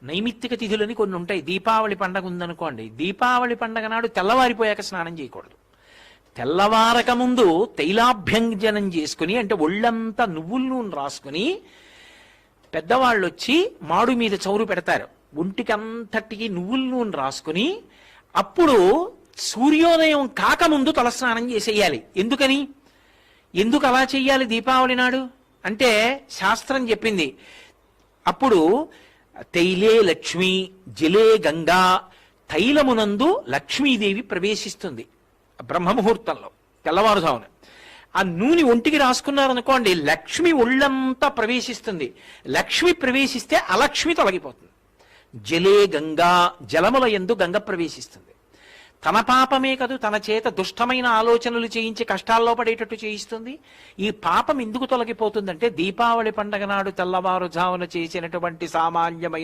నైమిత్తిక తిథులని కొన్ని ఉంటాయి. దీపావళి పండగ ఉందనుకోండి, దీపావళి పండగ నాడు తెల్లవారిపోయాక స్నానం చేయకూడదు. తెల్లవారక ముందు తైలాభ్యంజనం చేసుకుని, అంటే ఒళ్ళంతా నువ్వుల నూనె రాసుకుని, పెద్దవాళ్ళు వచ్చి మాడు మీద చౌరు పెడతారు, ఒంటికి అంతటికి నువ్వుల నూనె రాసుకుని, అప్పుడు సూర్యోదయం కాకముందు తలస్నానం చేసేయాలి. ఎందుకు అలా చెయ్యాలి దీపావళి నాడు అంటే శాస్త్రం చెప్పింది. అప్పుడు తైలే లక్ష్మి జలే గంగా, తైలమునందు లక్ష్మీదేవి ప్రవేశిస్తుంది బ్రహ్మముహూర్తంలో తెల్లవారుజామున. ఆ నూనె ఒంటికి రాసుకున్నారనుకోండి, లక్ష్మి ఒళ్ళంతా ప్రవేశిస్తుంది. లక్ష్మి ప్రవేశిస్తే అలక్ష్మి తొలగిపోతుంది. జలే గంగా, జలముల యందు గంగ ప్రవేశిస్తుంది. తన పాపమే కాదు, తన చేత దుష్టమైన ఆలోచనలు చేయించి కష్టాల్లో పడేటట్టు చేయిస్తుంది. ఈ పాపం ఎందుకు తొలగిపోతుందంటే, దీపావళి పండగ నాడు తెల్లవారుజామున చేసినటువంటి సామాన్యమైన